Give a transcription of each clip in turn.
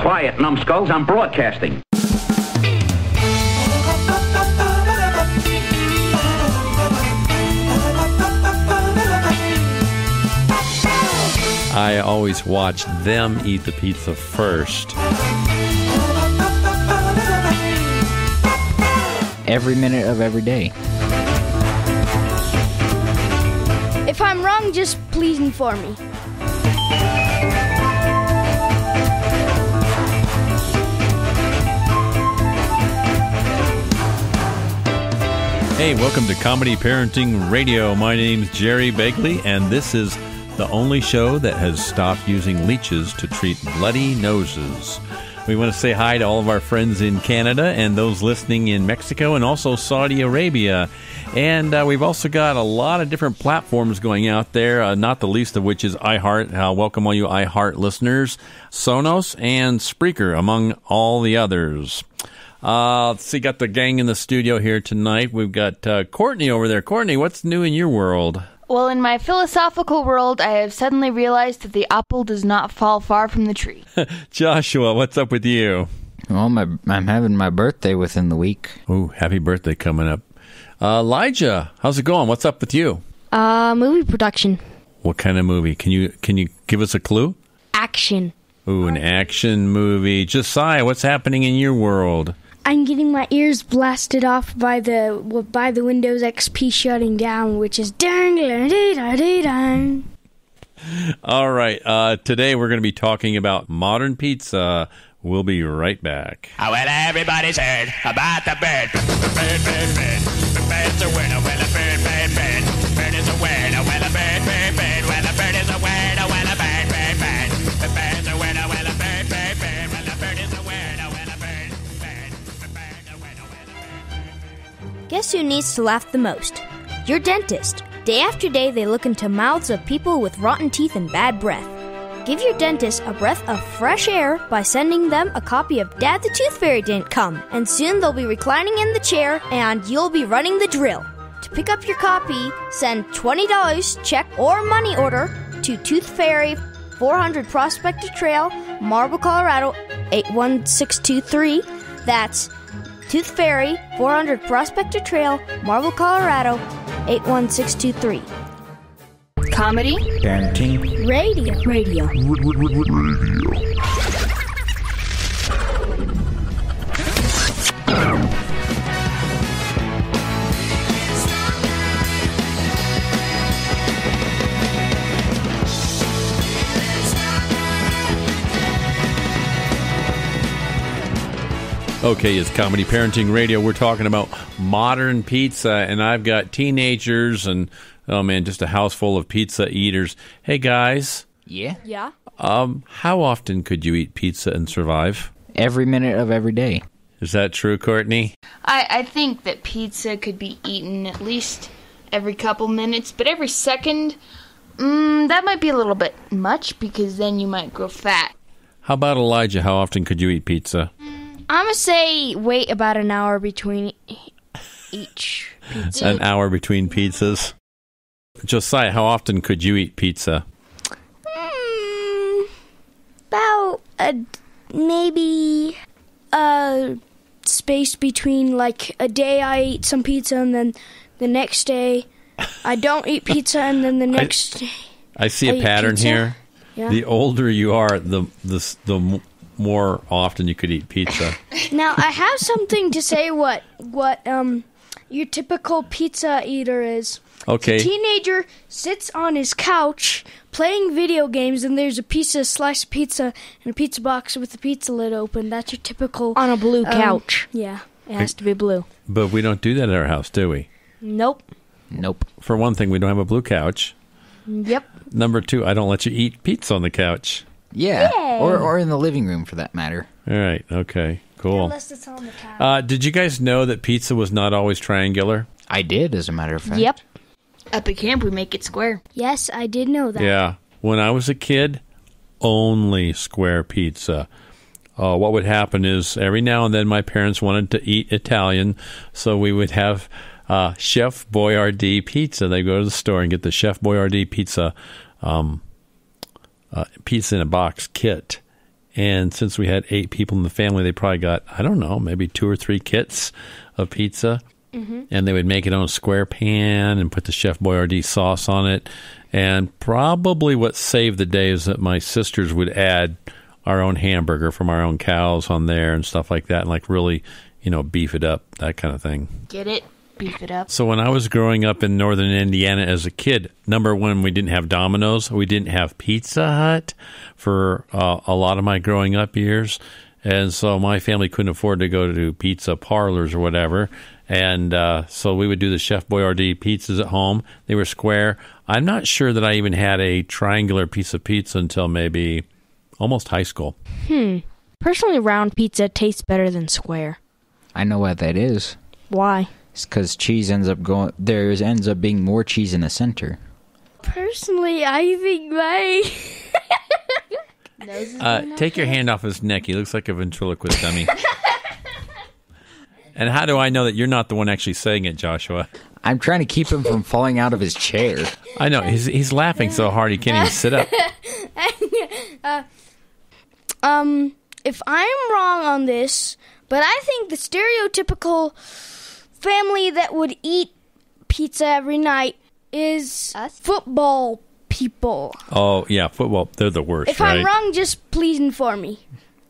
Quiet, numbskulls, I'm broadcasting. I always watch them eat the pizza first. Every minute of every day. If I'm wrong, just please inform me. Hey, welcome to Comedy Parenting Radio. My name's Jerry Begley, and this is the only show that has stopped using leeches to treat bloody noses. We want to say hi to all of our friends in Canada and those listening in Mexico and also Saudi Arabia. And we've also got a lot of different platforms going out there, not the least of which is iHeart. Welcome all you iHeart listeners, Sonos, and Spreaker, among all the others. Let's see, got the gang in the studio here tonight. We've got Courtney over there. Courtney, what's new in your world? Well, in my philosophical world, I have suddenly realized that the apple does not fall far from the tree. Joshua, what's up with you? Well, I'm having my birthday within the week. Ooh, happy birthday coming up. Elijah, how's it going? What's up with you? Movie production. What kind of movie? Can you give us a clue? Action. Ooh, an action movie. Josiah, what's happening in your world? I'm getting my ears blasted off by the Windows XP shutting down, which is dang. All right. Today we're going to be talking about modern pizza. We'll be right back. Oh, well, everybody's heard about the bird. Bird, bird, bird. The bird's a winner. Well, a bird, bird, bird. Bird is a winner. Well, a bird, bird, bird. Well, a bird is a winner. Well, a bird, bird, bird. The bird's a winner. Well, a bird, bird, bird. Well, a bird is a winner. Well, a bird, bird. The bird's a winner. Well, a bird. Guess who needs to laugh the most? Your dentist. Day after day, they look into mouths of people with rotten teeth and bad breath. Give your dentist a breath of fresh air by sending them a copy of Dad the Tooth Fairy Didn't Come, and soon they'll be reclining in the chair and you'll be running the drill. To pick up your copy, send $20 check or money order to Tooth Fairy, 400 Prospector Trail, Marble, Colorado, 81623. That's Tooth Fairy, 400 Prospector Trail, Marble, Colorado, 81623. Comedy? Parenting. Radio. Okay, it's Comedy Parenting Radio. We're talking about modern pizza, and I've got teenagers and, oh man, just a house full of pizza eaters. Hey, guys. Yeah? Yeah. How often could you eat pizza and survive? Every minute of every day. Is that true, Courtney? I think that pizza could be eaten at least every couple minutes, but every second, that might be a little bit much because then you might grow fat. How about Elijah? How often could you eat pizza? I'm going to say wait about an hour between each pizza. An hour between pizzas. Josiah, how often could you eat pizza? About maybe a space between like a day I eat some pizza and then the next day I don't eat pizza and then the next day I see a pattern here. Yeah. The older you are, the more often you could eat pizza. Now I have something to say what your typical pizza eater is. Okay. A teenager sits on his couch playing video games and there's a slice of pizza and a pizza box with the pizza lid open. That's your typical... On a blue couch. Yeah, it has to be blue. But we don't do that at our house, do we? Nope. For one thing, we don't have a blue couch. Yep. Number two, I don't let you eat pizza on the couch. Yeah. Yay. Or in the living room, for that matter. All right. Okay. Cool. Unless it's on the couch. Did you guys know that pizza was not always triangular? I did, as a matter of fact. Yep. Up at camp, we make it square. Yes, I did know that. Yeah. When I was a kid, only square pizza. What would happen is every now and then my parents wanted to eat Italian, so we would have Chef Boyardee pizza. They go to the store and get the Chef Boyardee pizza, pizza in a box kit. And since we had 8 people in the family, they probably got, I don't know, maybe 2 or 3 kits of pizza. Mm-hmm. And they would make it on a square pan and put the Chef Boyardee sauce on it. And probably what saved the day is that my sisters would add our own hamburger from our own cows on there and stuff like that, and like really, beef it up, that kind of thing. Get it? Beef it up. So when I was growing up in northern Indiana as a kid, number one, we didn't have Domino's. We didn't have Pizza Hut for a lot of my growing up years. And so my family couldn't afford to go to pizza parlors or whatever. And so we would do the Chef Boyardee pizzas at home. They were square. I'm not sure that I even had a triangular piece of pizza until maybe almost high school. Personally, round pizza tastes better than square. I know what that is. Why? It's because cheese ends up being more cheese in the center. Personally, I think take your hand off his neck. He looks like a ventriloquist dummy. And how do I know that you're not the one actually saying it, Joshua? I'm trying to keep him from falling out of his chair. I know. He's laughing so hard he can't even sit up. If I'm wrong on this, but I think the stereotypical family that would eat pizza every night is football people. Oh, yeah, football. They're the worst, If right? I'm wrong, just please inform me.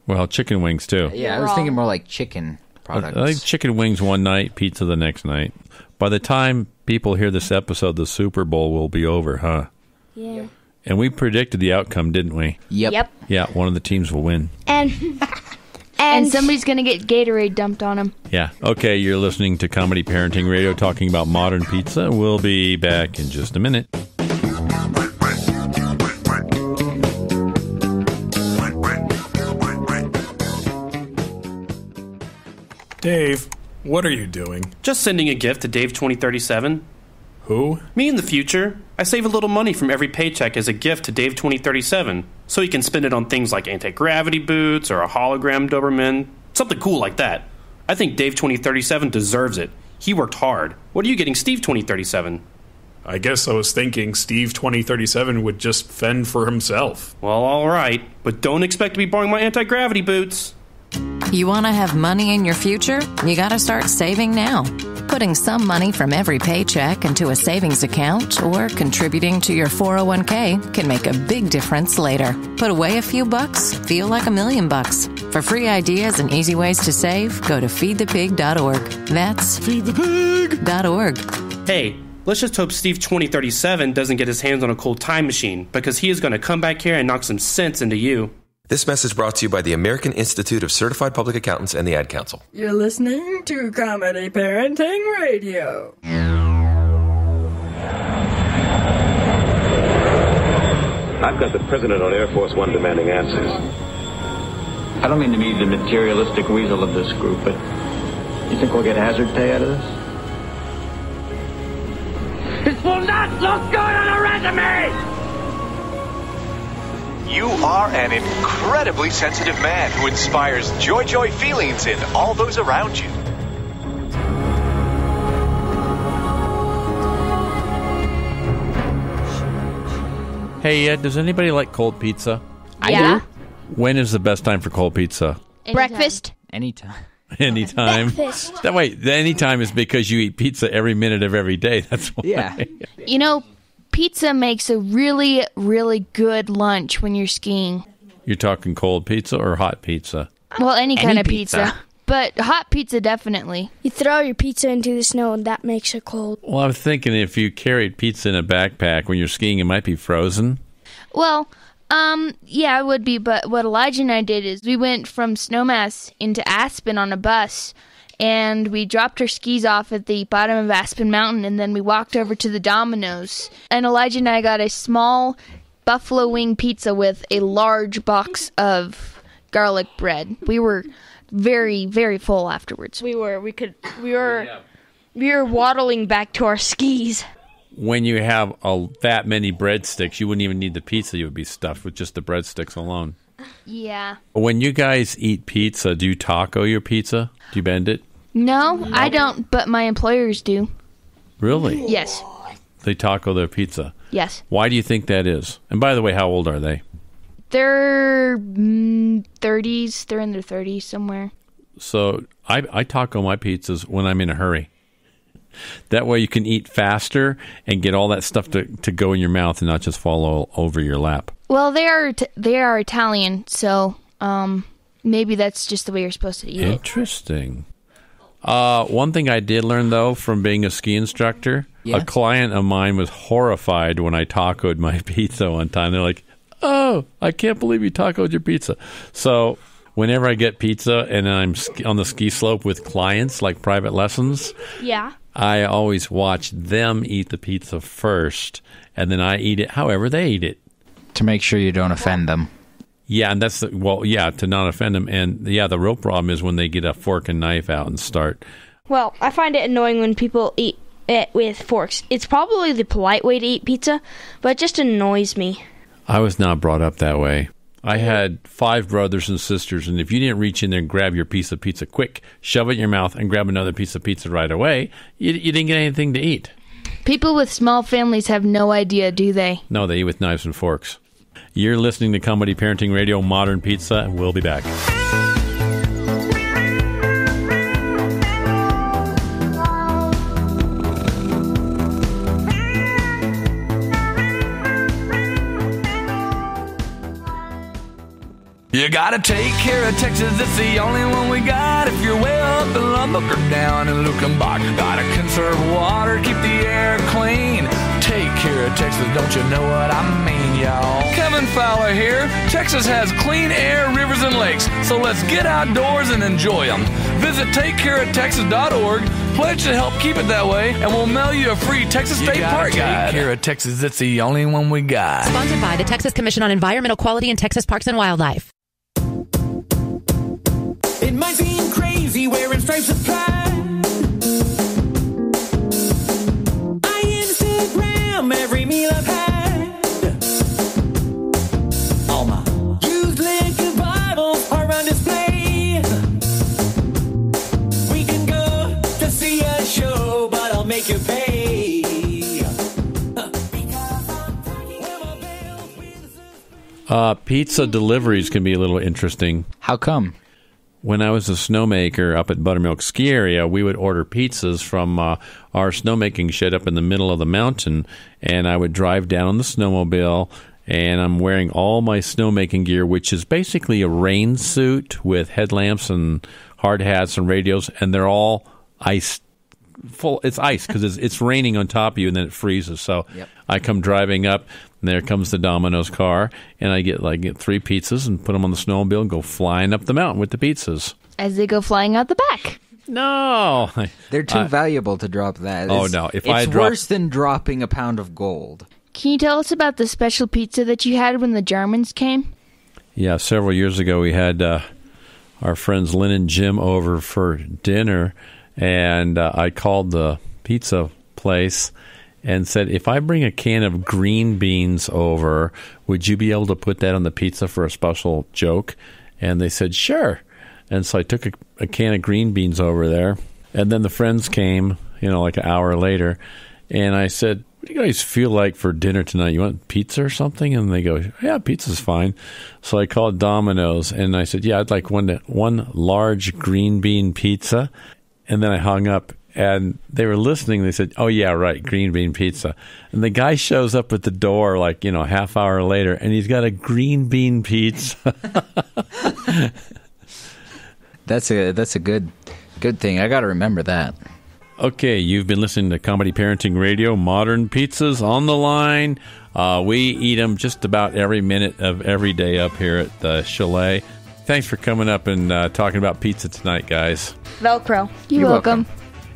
Well, chicken wings, too. Yeah, I was thinking more like chicken products. I think chicken wings one night, pizza the next night. By the time people hear this episode, the Super Bowl will be over, huh? Yeah. And we predicted the outcome, didn't we? Yep. Yeah, one of the teams will win. And somebody's going to get Gatorade dumped on them. Yeah. Okay, you're listening to Comedy Parenting Radio talking about modern pizza. We'll be back in just a minute. Dave, what are you doing? Just sending a gift to Dave 2037. Who? Me in the future. I save a little money from every paycheck as a gift to Dave 2037, so he can spend it on things like anti-gravity boots or a hologram Doberman, something cool like that. I think Dave 2037 deserves it. He worked hard. What are you getting Steve 2037? I guess I was thinking Steve 2037 would just fend for himself. Well, all right, but don't expect to be borrowing my anti-gravity boots. You want to have money in your future? You got to start saving now. Putting some money from every paycheck into a savings account or contributing to your 401k can make a big difference later. Put away a few bucks, feel like $1 million. For free ideas and easy ways to save, go to feedthepig.org. That's feedthepig.org. Hey, let's just hope Steve 2037 doesn't get his hands on a cool time machine, because he is going to come back here and knock some sense into you. This message brought to you by the American Institute of Certified Public Accountants and the Ad Council. You're listening to Comedy Parenting Radio. I've got the president on Air Force One demanding answers. I don't mean to be the materialistic weasel of this group, but you think we'll get hazard pay out of this? This will not look good on a resume! You are an incredibly sensitive man who inspires joy feelings in all those around you. Hey, does anybody like cold pizza? Yeah. When is the best time for cold pizza? Breakfast. Anytime. Anytime. That way, the anytime is because you eat pizza every minute of every day. That's why. Yeah. You know, pizza makes a really, really good lunch when you're skiing. You're talking cold pizza or hot pizza? Well, any kind of pizza. But hot pizza, definitely. You throw your pizza into the snow, and that makes it cold. Well, I'm thinking if you carried pizza in a backpack when you're skiing, it might be frozen. Well, yeah, it would be. But what Elijah and I did is we went from Snowmass into Aspen on a bus, and we dropped our skis off at the bottom of Aspen Mountain, and then we walked over to the Domino's. And Elijah and I got a small buffalo wing pizza with a large box of garlic bread. We were very, very full afterwards. We were waddling back to our skis. When you have that many breadsticks, you wouldn't even need the pizza. You would be stuffed with just the breadsticks alone. Yeah. When you guys eat pizza, do you taco your pizza? Do you bend it? No, I don't, but my employers do. Really? Yes. They taco their pizza? Yes. Why do you think that is? And by the way, how old are they? They're 30s. They're in their 30s somewhere. So I taco my pizzas when I'm in a hurry. That way you can eat faster and get all that stuff to go in your mouth and not just fall all over your lap. Well, they are Italian, so maybe that's just the way you're supposed to eat it. Interesting. One thing I did learn, though, from being a ski instructor, a client of mine was horrified when I tacoed my pizza one time. They're like, "Oh, I can't believe you tacoed your pizza." So whenever I get pizza and I'm on the ski slope with clients, like private lessons, I always watch them eat the pizza first, and then I eat it however they eat it. To make sure you don't offend them. Yeah, and that's, to not offend them. And, the real problem is when they get a fork and knife out and start. Well, I find it annoying when people eat it with forks. It's probably the polite way to eat pizza, but it just annoys me. I was not brought up that way. I had 5 brothers and sisters, and if you didn't reach in there and grab your piece of pizza quick, shove it in your mouth, and grab another piece of pizza right away, you didn't get anything to eat. People with small families have no idea, do they? No, they eat with knives and forks. You're listening to Comedy Parenting Radio, Modern Pizza, and we'll be back. You gotta take care of Texas, it's the only one we got. If you're way up in Lubbock or down in Lukenbach, gotta conserve water, keep the air clean. Take care of Texas, don't you know what I mean, y'all? Kevin Fowler here. Texas has clean air, rivers, and lakes, so let's get outdoors and enjoy them. Visit TakeCareOfTexas.org, pledge to help keep it that way, and we'll mail you a free Texas State Park guide. Take care of Texas, it's the only one we got. Sponsored by the Texas Commission on Environmental Quality and Texas Parks and Wildlife. It might seem crazy wearing stripes of pride. I Instagram every meal I've had. All my used Lincoln Bibles are on display. We can go to see a show, but I'll make you pay. Pizza deliveries can be a little interesting. How come? When I was a snowmaker up at Buttermilk Ski Area, we would order pizzas from our snowmaking shed up in the middle of the mountain, and I would drive down on the snowmobile, and I'm wearing all my snowmaking gear, which is basically a rain suit with headlamps and hard hats and radios, and they're all ice full. It's ice because it's raining on top of you, and then it freezes. So I come driving up, and there comes the Domino's car, and I get 3 pizzas and put them on the snowmobile and go flying up the mountain with the pizzas. As they go flying out the back. No. They're too valuable to drop that. Oh, no. It's worse than dropping a pound of gold. Can you tell us about the special pizza that you had when the Germans came? Yeah, several years ago we had our friends Lynn and Jim over for dinner, and I called the pizza place and said, if I bring a can of green beans over, would you be able to put that on the pizza for a special joke? And they said, sure. And so I took a can of green beans over there. And then the friends came, like an hour later. And I said, what do you guys feel like for dinner tonight? You want pizza or something? And they go, yeah, pizza's fine. So I called Domino's, and I said, yeah, I'd like one large green bean pizza. And then I hung up. And they were listening. They said, oh, yeah, right, green bean pizza. And the guy shows up at the door half hour later, and he's got a green bean pizza. That's a good thing. I got to remember that. Okay, you've been listening to Comedy Parenting Radio, Modern Pizzas on the line. We eat them just about every minute of every day up here at the chalet. Thanks for coming up and talking about pizza tonight, guys. Velcro. You're welcome.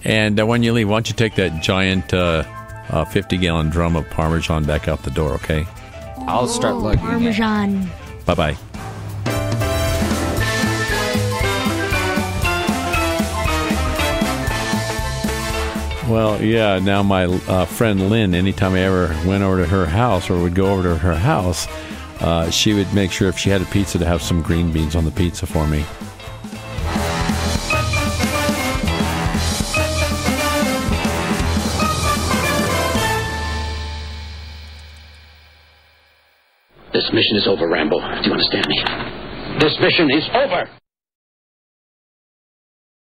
And when you leave, why don't you take that giant 50-gallon drum of Parmesan back out the door, okay? I'll start lugging Parmesan. Bye-bye. Well, yeah, now my friend Lynn, anytime I ever went over to her house or would go over to her house, she would make sure if she had a pizza to have some green beans on the pizza for me. The This mission is over, Rambo. Do you understand me? This mission is over.